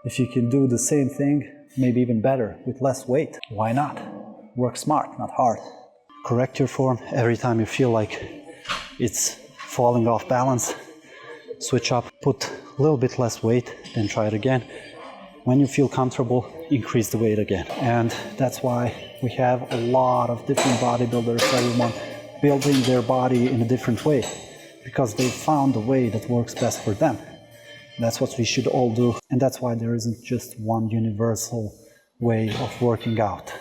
If you can do the same thing, maybe even better, with less weight, why not? Work smart, not hard. Correct your form every time you feel like it's falling off balance. Switch up, put a little bit less weight, then try it again. When you feel comfortable, increase the weight again. And that's why we have a lot of different bodybuilders, everyone building their body in a different way, because they found a way that works best for them. That's what we should all do. And that's why there isn't just one universal way of working out.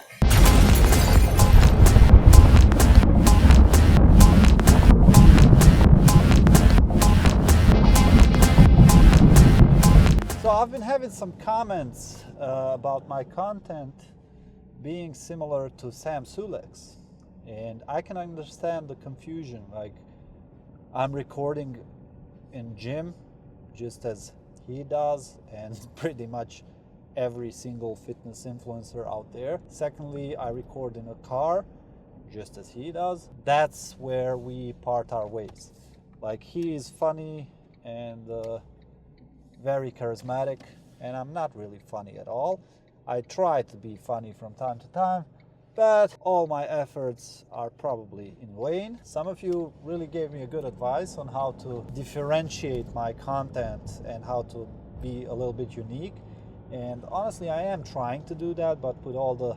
So I've been having some comments about my content being similar to Sam Sulek's, and I can understand the confusion. Like, I'm recording in gym just as he does, and pretty much every single fitness influencer out there. Secondly, I record in a car just as he does. That's where we part our ways. Like, he is funny and very charismatic, and I'm not really funny at all. I try to be funny from time to time, but all my efforts are probably in vain. Some of you really gave me a good advice on how to differentiate my content and how to be a little bit unique. And honestly, I am trying to do that, but with all the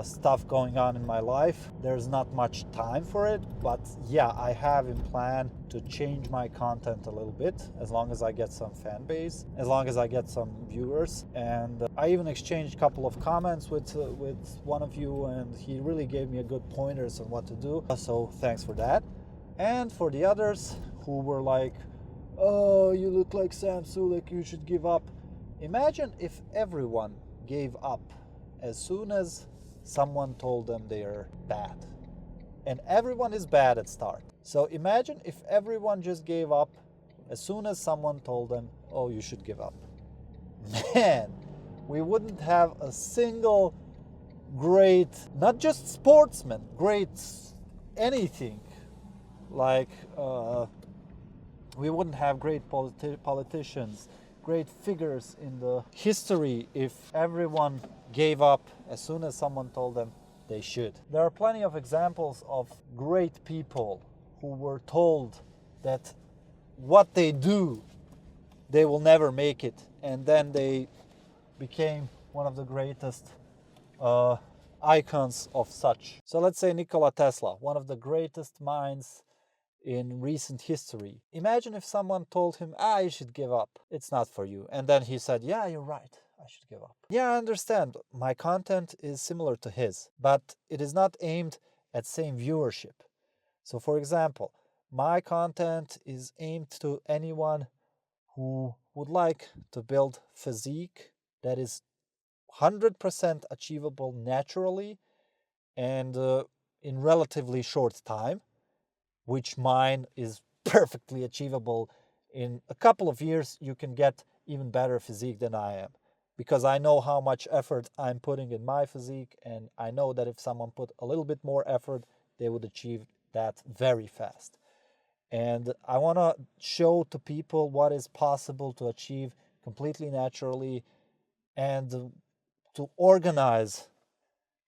stuff going on in my life, there's not much time for it. But yeah, I have in plan to change my content a little bit, as long as I get some fan base, as long as I get some viewers. And I even exchanged a couple of comments with one of you, and he really gave me a good pointers on what to do. So thanks for that. And for the others who were like, "Oh, you look like Sam Sulek, you should give up." Imagine if everyone gave up as soon as someone told them they are bad. And everyone is bad at start. So imagine if everyone just gave up as soon as someone told them, "Oh, you should give up." Man, we wouldn't have a single great, not just sportsman, great anything. Like, we wouldn't have great politicians, great figures in the history if everyone gave up as soon as someone told them they should. There are plenty of examples of great people who were told that what they do, they will never make it, and then they became one of the greatest icons of such. So let's say Nikola Tesla, one of the greatest minds in recent history. Imagine if someone told him, "You should give up. It's not for you." And then he said, "Yeah, you're right. I should give up." Yeah, I understand. My content is similar to his, but it is not aimed at same viewership. So for example, my content is aimed to anyone who would like to build physique that is 100% achievable naturally and in relatively short time, which mine is perfectly achievable. In a couple of years, you can get even better physique than I am, because I know how much effort I'm putting in my physique, and I know that if someone put a little bit more effort, they would achieve that very fast. And I want to show to people what is possible to achieve completely naturally, and to organize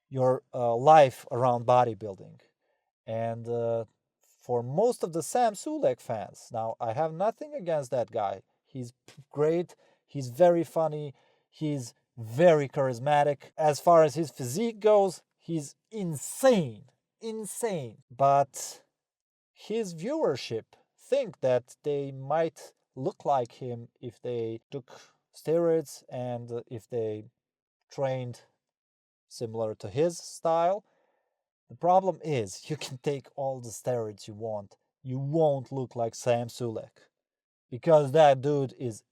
your life around bodybuilding. And for most of the Sam Sulek fans, now I have nothing against that guy. He's great, he's very funny, he's very charismatic. As far as his physique goes, he's insane. But his viewership think that they might look like him if they took steroids and if they trained similar to his style. The problem is, you can take all the steroids you want. You won't look like Sam Sulek, because that dude is,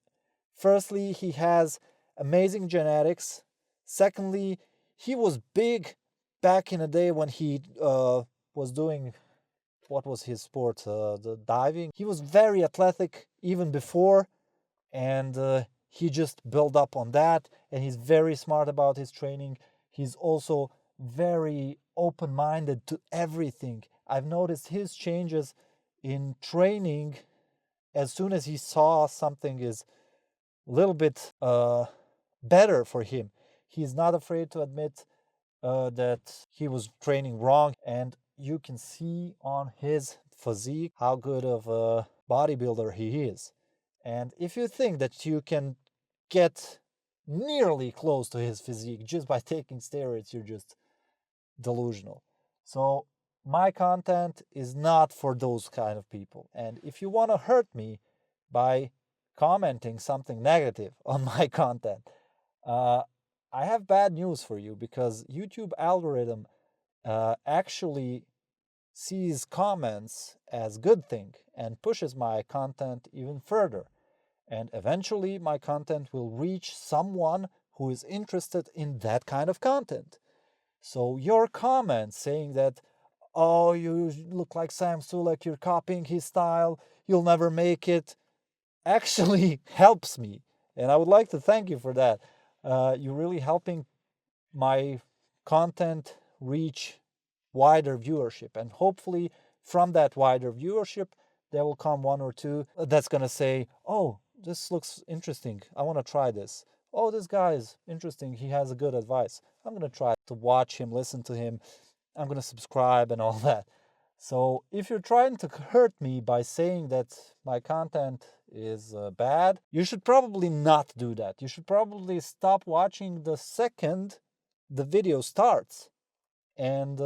firstly, he has amazing genetics. Secondly, he was big back in the day when he was doing, what was his sport? The diving. He was very athletic even before, and he just built up on that, and he's very smart about his training. He's also very open-minded to everything. I've noticed his changes in training as soon as he saw something is a little bit better for him. He's not afraid to admit that he was training wrong, and you can see on his physique how good of a bodybuilder he is. And if you think that you can get nearly close to his physique just by taking steroids, you're just delusional. So my content is not for those kind of people. And if you want to hurt me by commenting something negative on my content, I have bad news for you, because YouTube algorithm actually sees comments as good thing and pushes my content even further. And eventually my content will reach someone who is interested in that kind of content. So your comments saying that, oh, you look like Sam Sulek, you're copying his style, you'll never make it, actually helps me. And I would like to thank you for that. You're really helping my content reach wider viewership. And hopefully from that wider viewership, there will come one or two that's going to say, oh, this looks interesting, I want to try this. Oh, this guy is interesting, he has a good advice. I'm going to try to watch him, listen to him. I'm going to subscribe and all that. So if you're trying to hurt me by saying that my content is bad, you should probably not do that. You should probably stop watching the second the video starts, and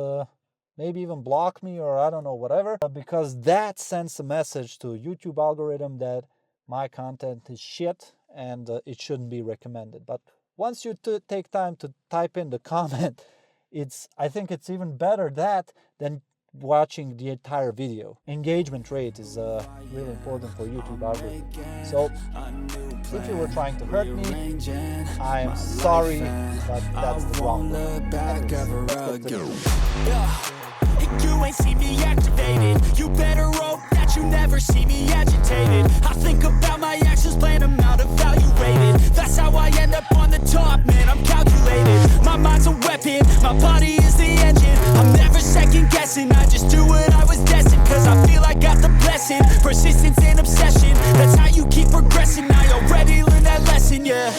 maybe even block me, or I don't know, whatever, because that sends a message to YouTube algorithm that my content is shit and it shouldn't be recommended. But once you take time to type in the comment, I think it's even better that than watching the entire video. Engagement rate is really important for YouTube algorithm. So if you were trying to hurt me, I am sorry, but that's the wrong one. You ain't see me activated. You better hope that you never see me agitated. I think about my actions, plan them out, evaluated. That's how I end up on the top, man, I'm calculated. My mind's a weapon, my body is the engine. I'm never second guessing, I just do what I was destined. Cause I feel I got the blessing, persistence and obsession. That's how you keep progressing, I already learned that lesson, yeah.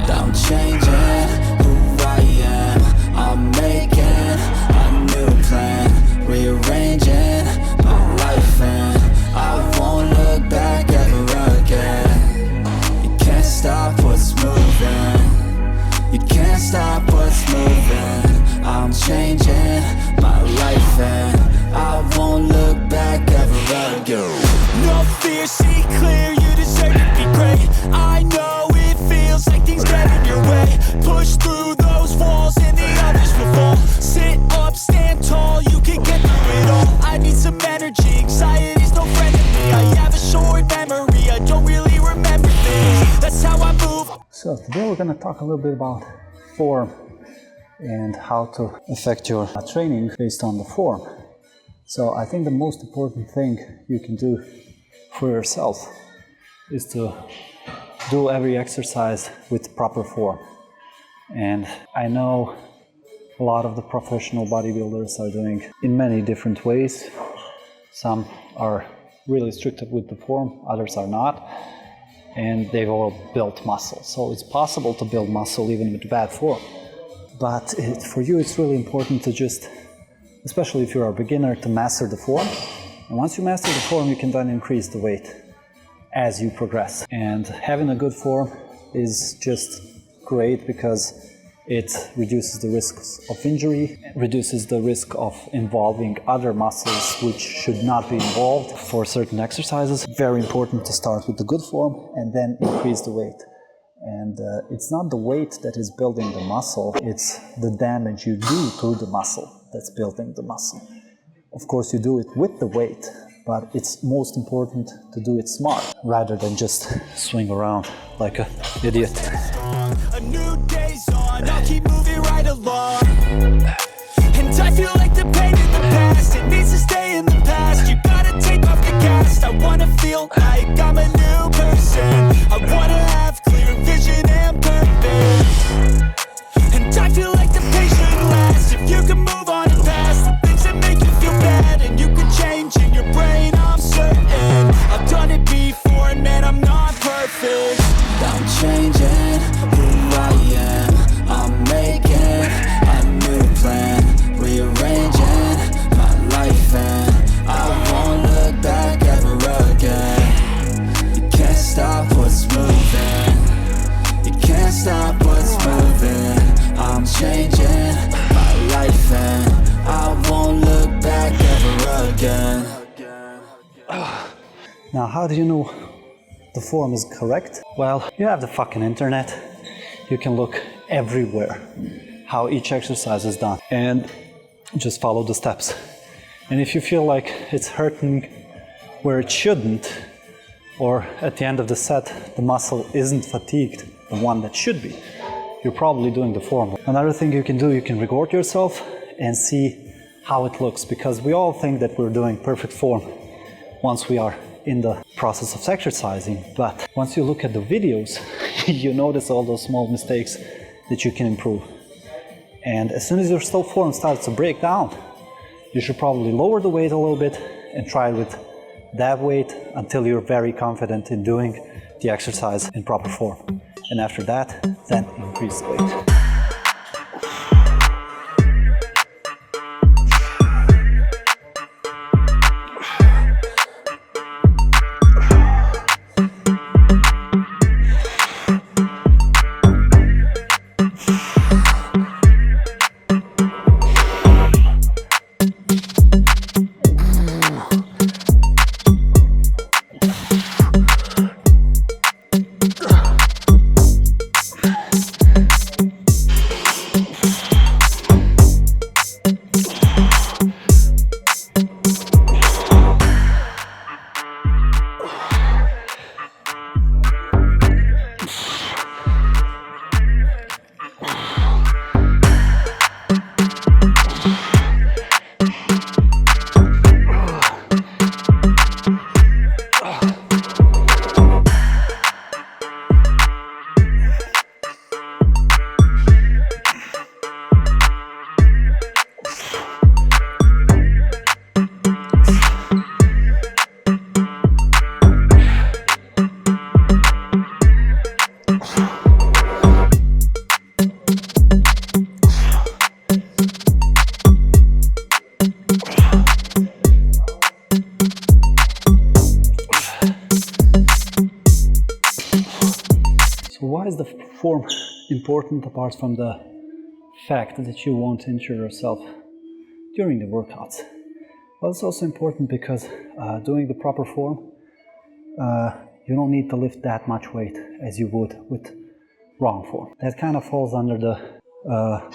I'm changing who I am, I'm making a new plan, rearranging my life, and I won't look back ever again. You can't stop what's moving, you can't stop what's moving. I'm changing my life, and I won't look back ever again. No fear, see clear, you deserve to be great. I know it feels like things get in your way. Push through those walls and the others will fall. Sit up, stand tall, you can get through it all. I need some energy, anxiety's no friend to me. I have a short memory, I don't really remember things. That's how I move. So today we're going to talk a little bit about form and how to affect your training based on the form. So I think the most important thing you can do for yourself is to do every exercise with proper form. And I know a lot of the professional bodybuilders are doing in many different ways. Some are really strict with the form, others are not, and they've all built muscle. So it's possible to build muscle even with bad form. But for you it's really important to just, especially if you're a beginner, to master the form. And once you master the form, you can then increase the weight as you progress. And having a good form is just great because it reduces the risks of injury, reduces the risk of involving other muscles which should not be involved for certain exercises. Very important to start with the good form and then increase the weight. And it's not the weight that is building the muscle, it's the damage you do to the muscle that's building the muscle. Of course, you do it with the weight, but it's most important to do it smart rather than just swing around like an idiot. A new day's on, I'll keep moving right along. And I feel like the pain in the past, it needs to stay in the past. You gotta take off the cast. I wanna feel like I'm a new person. I wanna have clear vision and purpose. And I feel like the pain should last. If you can move on and past the things that make you feel bad, and you can change in your brain, I'm certain. I've done it before, and man, I'm not perfect. I'm changing who I stop what's moving. I'm changing my life and I won't look back ever again. Now, how do you know the form is correct? Well, you have the fucking internet. You can look everywhere how each exercise is done and just follow the steps. And if you feel like it's hurting where it shouldn't, or at the end of the set the muscle isn't fatigued, the one that should be, you're probably doing the form. Another thing you can do, you can record yourself and see how it looks, because we all think that we're doing perfect form once we are in the process of exercising, but once you look at the videos, you notice all those small mistakes that you can improve. And as soon as your slow form starts to break down, you should probably lower the weight a little bit and try with that weight until you're very confident in doing the exercise in proper form. And after that, then increase the weight. Why is the form important apart from the fact that you won't injure yourself during the workouts? Well, it's also important because doing the proper form, you don't need to lift that much weight as you would with wrong form. That kind of falls under the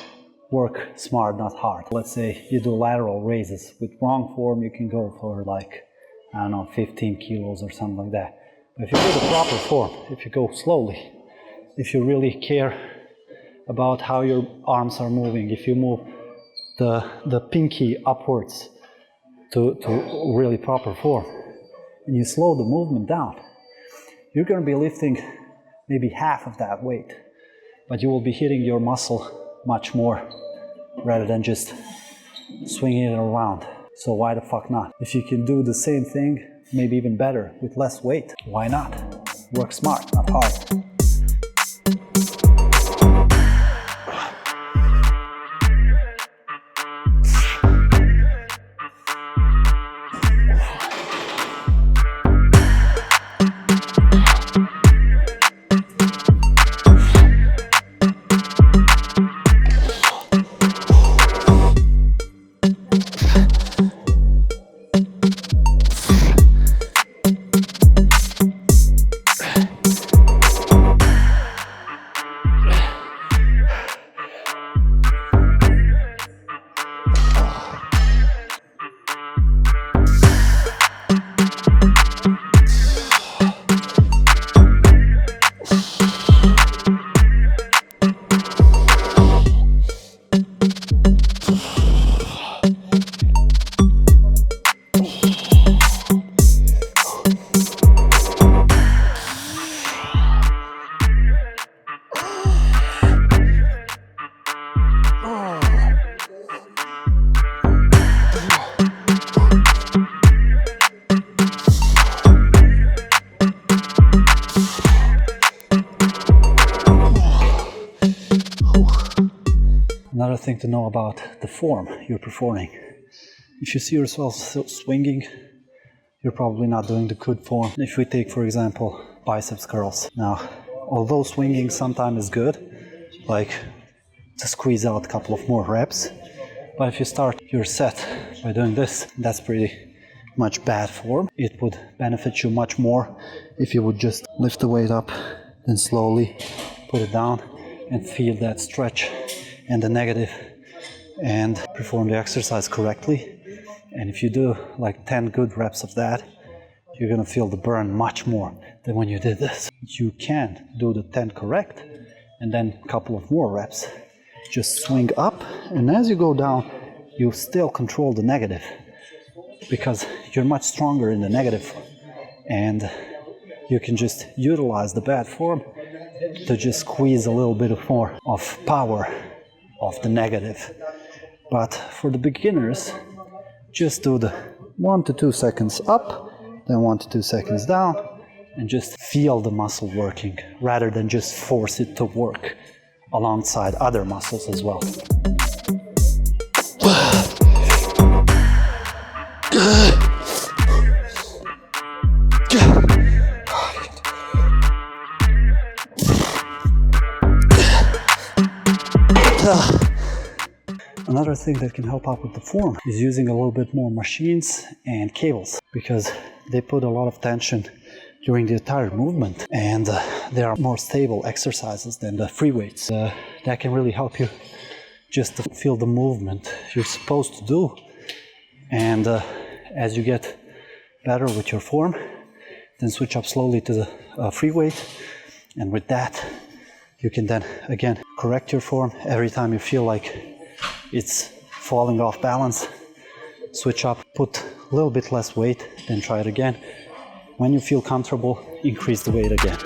work smart, not hard. Let's say you do lateral raises. With wrong form, you can go for like, I don't know, 15 kilos or something like that. But if you do the proper form, if you go slowly, if you really care about how your arms are moving, if you move the pinky upwards to really proper form, and you slow the movement down, you're going to be lifting maybe half of that weight, but you will be hitting your muscle much more rather than just swinging it around. So why the fuck not? If you can do the same thing, maybe even better with less weight, why not? Work smart, not hard. Another thing to know about the form you're performing. If you see yourself swinging, you're probably not doing the good form. If we take, for example, biceps curls. Now, although swinging sometimes is good, like to squeeze out a couple of more reps, but if you start your set by doing this, that's pretty much bad form. It would benefit you much more if you would just lift the weight up, then slowly put it down and feel that stretch and the negative and perform the exercise correctly. And if you do like 10 good reps of that, you're gonna feel the burn much more than when you did this. You can do the 10 correct and then a couple of more reps. Just swing up, and as you go down, you still control the negative because you're much stronger in the negative, and you can just utilize the bad form to just squeeze a little bit more of power of the negative. But for the beginners, just do the 1 to 2 seconds up, then 1 to 2 seconds down, and just feel the muscle working rather than just force it to work alongside other muscles as well. Another thing that can help out with the form is using a little bit more machines and cables, because they put a lot of tension during the entire movement, and they are more stable exercises than the free weights. That can really help you just to feel the movement you're supposed to do, and as you get better with your form, then switch up slowly to the free weight, and with that you can then again correct your form. Every time you feel like it's falling off balance, switch up, put a little bit less weight, then try it again. When you feel comfortable, increase the weight again.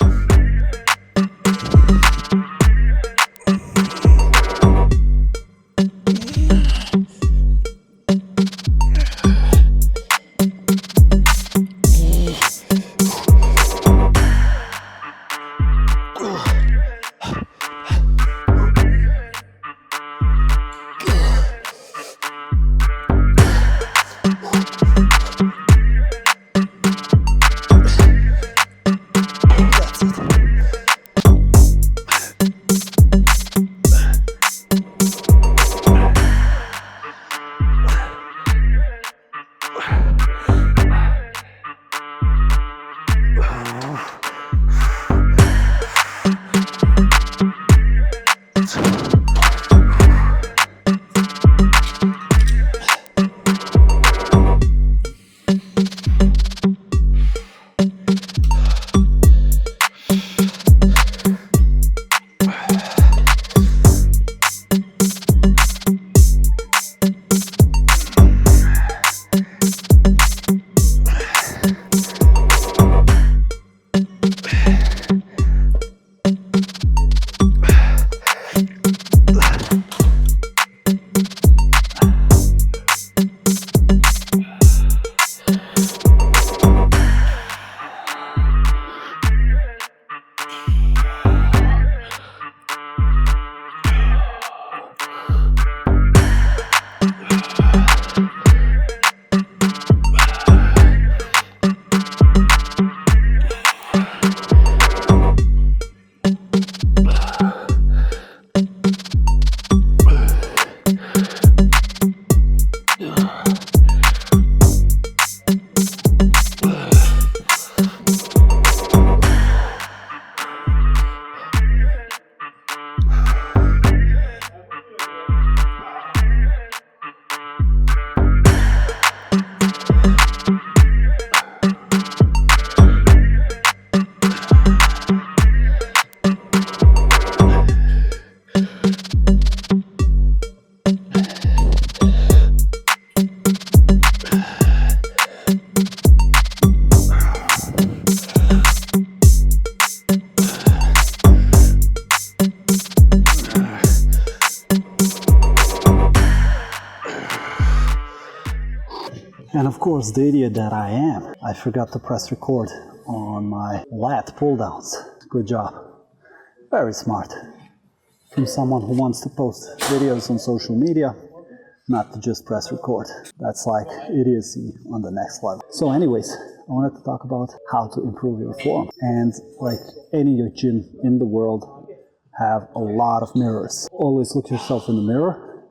And of course, the idiot that I am, I forgot to press record on my lat pull downs. Good job. Very smart. From someone who wants to post videos on social media, not to just press record. That's like idiocy on the next level. So anyways, I wanted to talk about how to improve your form. And like any gym in the world, have a lot of mirrors. Always look yourself in the mirror.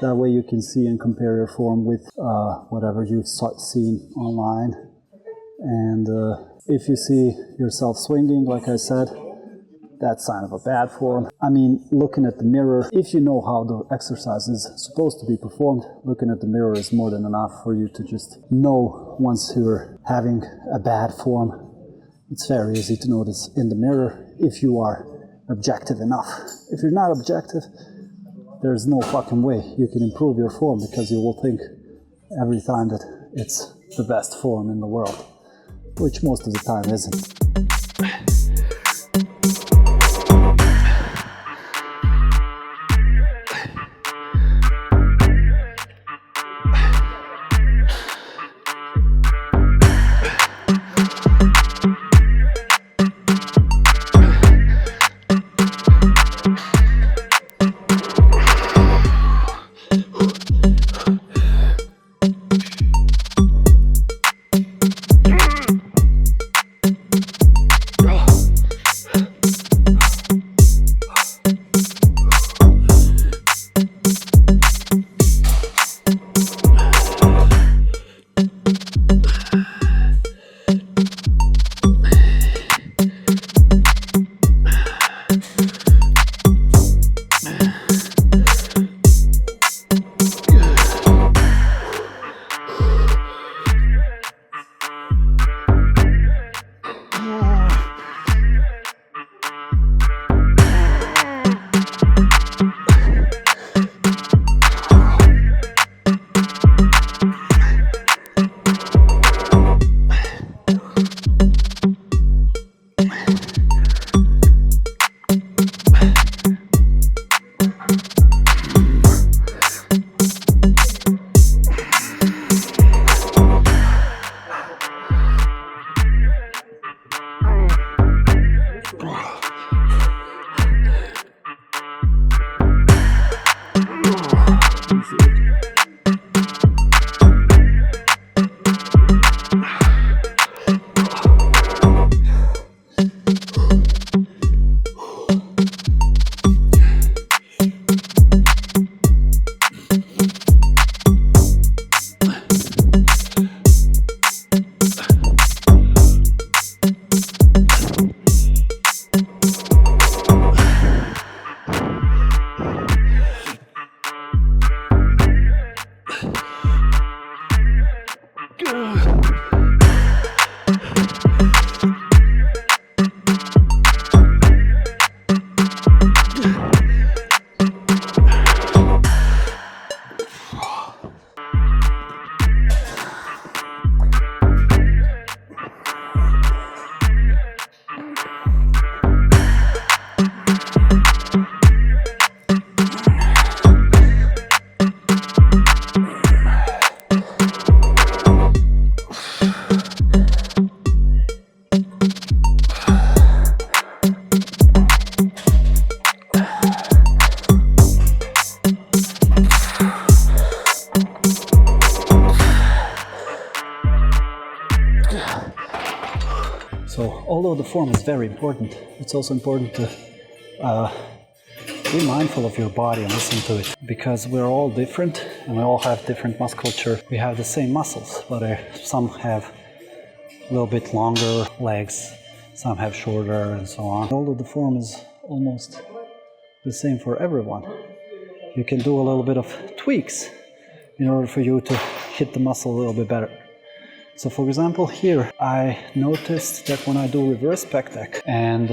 That way you can see and compare your form with whatever you've seen online. And if you see yourself swinging, like I said, that's sign of a bad form. I mean, looking at the mirror, if you know how the exercise is supposed to be performed, looking at the mirror is more than enough for you to just know once you're having a bad form. It's very easy to notice in the mirror if you are objective enough. If you're not objective, there's no fucking way you can improve your form, because you will think every time that it's the best form in the world, which most of the time isn't. So although the form is very important, it's also important to be mindful of your body and listen to it, because we're all different and we all have different musculature. We have the same muscles, but some have a little bit longer legs, some have shorter, and so on. Although the form is almost the same for everyone, you can do a little bit of tweaks in order for you to hit the muscle a little bit better. So for example, here I noticed that when I do reverse pec deck, and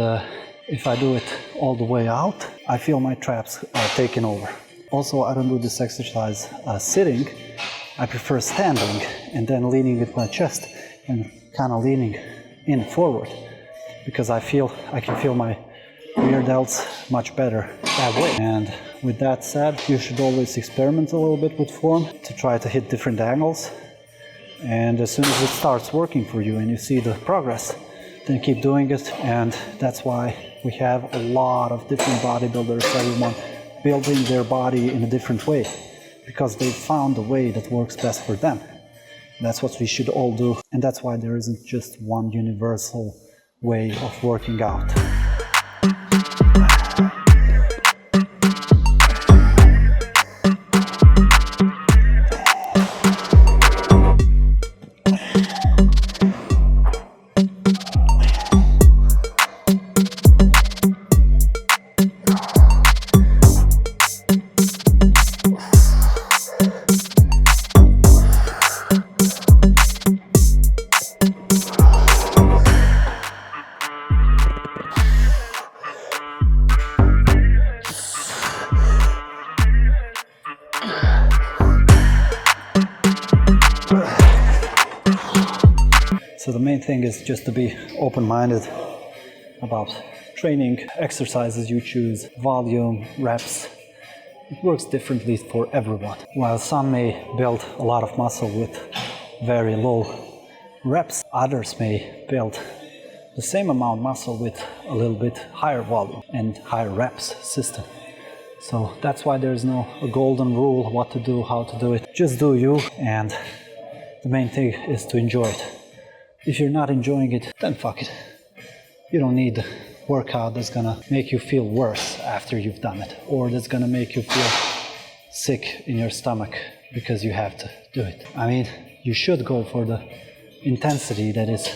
if I do it all the way out, I feel my traps taking over. Also, I don't do this exercise sitting. I prefer standing and then leaning with my chest and kind of leaning in forward, because I can feel my rear delts much better that way. And with that said, you should always experiment a little bit with form to try to hit different angles. And as soon as it starts working for you and you see the progress, then keep doing it. And that's why we have a lot of different bodybuilders, everyone building their body in a different way, because they found a way that works best for them. That's what we should all do. And that's why there isn't just one universal way of working out. So the main thing is just to be open-minded about training, exercises you choose, volume, reps. It works differently for everyone. While some may build a lot of muscle with very low reps, others may build the same amount of muscle with a little bit higher volume and higher reps system. So that's why there's no a golden rule what to do, how to do it. Just do you, and the main thing is to enjoy it. If you're not enjoying it, then fuck it. You don't need a workout that's gonna make you feel worse after you've done it, or that's gonna make you feel sick in your stomach because you have to do it. I mean, you should go for the intensity that is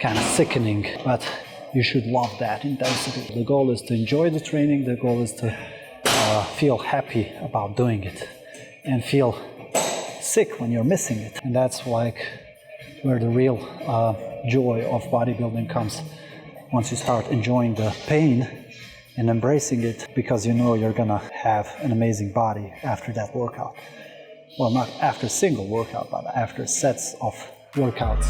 kind of sickening, but you should love that intensity. The goal is to enjoy the training, the goal is to feel happy about doing it and feel sick when you're missing it. And that's like where the real joy of bodybuilding comes, once you start enjoying the pain and embracing it, because you know you're gonna have an amazing body after that workout. Well, not after a single workout, but after sets of workouts.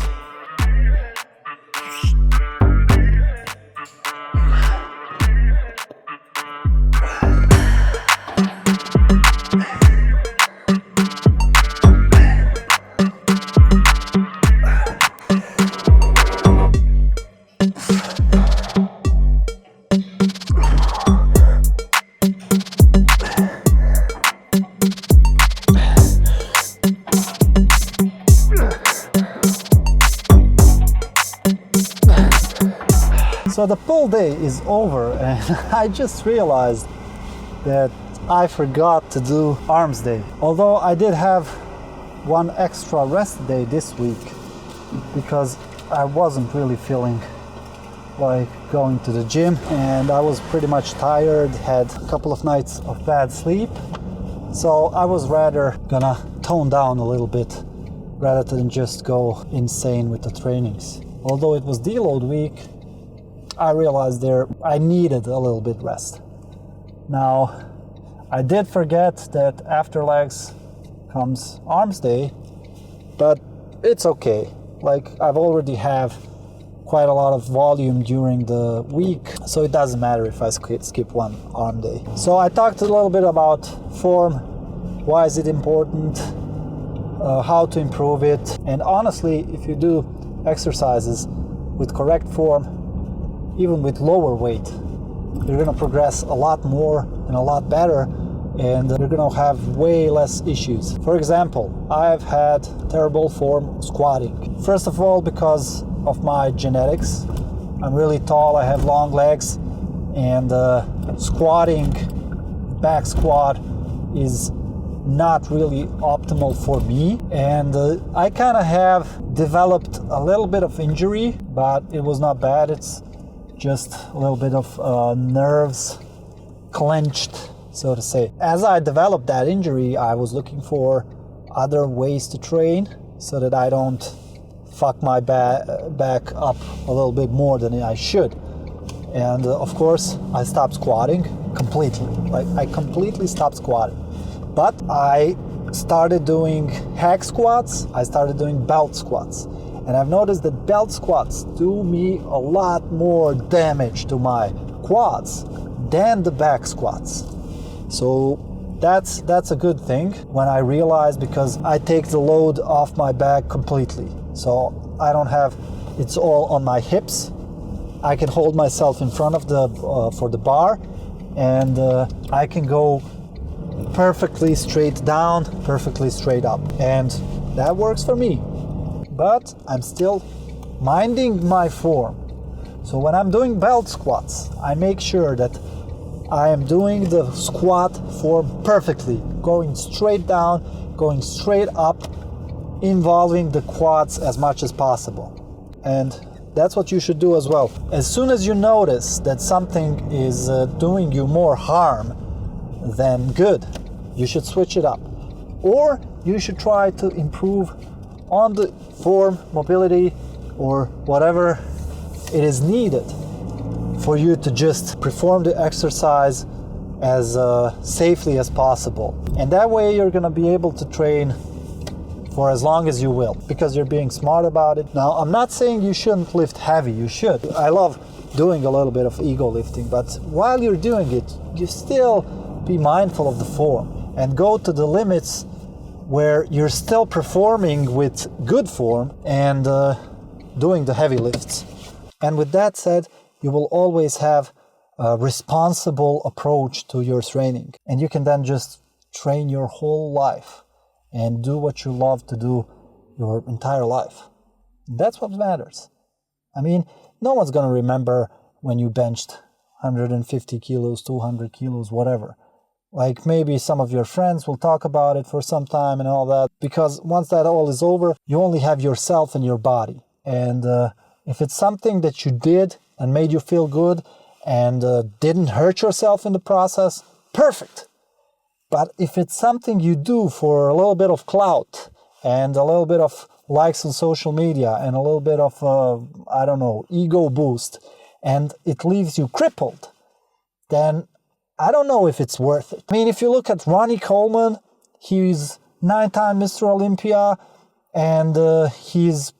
So the pull day is over, and I just realized that I forgot to do arms day. Although I did have one extra rest day this week because I wasn't really feeling like going to the gym, and I was pretty much tired, had a couple of nights of bad sleep. So I was rather gonna tone down a little bit rather than just go insane with the trainings. Although it was deload week, I realized I needed a little bit rest. Now, I did forget that after legs comes arms day, but it's okay. Like, I've already have quite a lot of volume during the week, so it doesn't matter if I skip one arm day. So I talked a little bit about form, why is it important, how to improve it, and honestly, if you do exercises with correct form, even with lower weight, you're gonna progress a lot more and a lot better, and you're gonna have way less issues. For example, I've had terrible form squatting. First of all, because of my genetics. I'm really tall, I have long legs, and squatting, back squat, is not really optimal for me, and I kind of have developed a little bit of injury, but it was not bad. It's just a little bit of nerves clenched, so to say. As I developed that injury, I was looking for other ways to train so that I don't fuck my back up a little bit more than I should. And of course, I stopped squatting completely. Like, I completely stopped squatting. But I started doing hack squats, I started doing belt squats. And I've noticed that belt squats do me a lot more damage to my quads than the back squats. So that's a good thing when I realize, because I take the load off my back completely. So I don't have, it's all on my hips. I can hold myself in front of for the bar, and I can go perfectly straight down, perfectly straight up. And That works for me. But I'm still minding my form. So when I'm doing belt squats, I make sure that I am doing the squat form perfectly, going straight down, going straight up, involving the quads as much as possible. And that's what you should do as well. As soon as you notice that something is doing you more harm than good, you should switch it up. Or you should try to improve on the form, mobility, or whatever it is needed for you to just perform the exercise as safely as possible. And that way you're gonna be able to train for as long as you will, because you're being smart about it. Now, I'm not saying you shouldn't lift heavy, you should. I love doing a little bit of ego lifting, but while you're doing it, you still be mindful of the form and go to the limits where you're still performing with good form and doing the heavy lifts. And with that said, you will always have a responsible approach to your training. And you can then just train your whole life and do what you love to do your entire life. That's what matters. I mean, no one's gonna remember when you benched 150 kilos, 200 kilos, whatever. Like maybe some of your friends will talk about it for some time and all that, because once that all is over, you only have yourself and your body. And if it's something that you did and made you feel good and didn't hurt yourself in the process, perfect. But if it's something you do for a little bit of clout and a little bit of likes on social media and a little bit of, ego boost, and it leaves you crippled, then I don't know if it's worth it. I mean, if you look at Ronnie Coleman, he's 9-time Mr. Olympia, and he's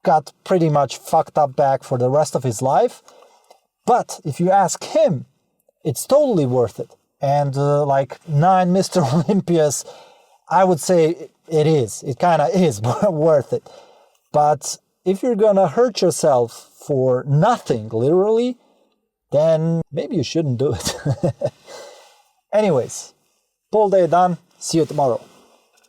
got pretty much fucked up back for the rest of his life. But if you ask him, it's totally worth it. And like 9 Mr. Olympias, I would say it is. It kind of is worth it. But if you're gonna hurt yourself for nothing, literally, then maybe you shouldn't do it. Anyways, pull day done. See you tomorrow.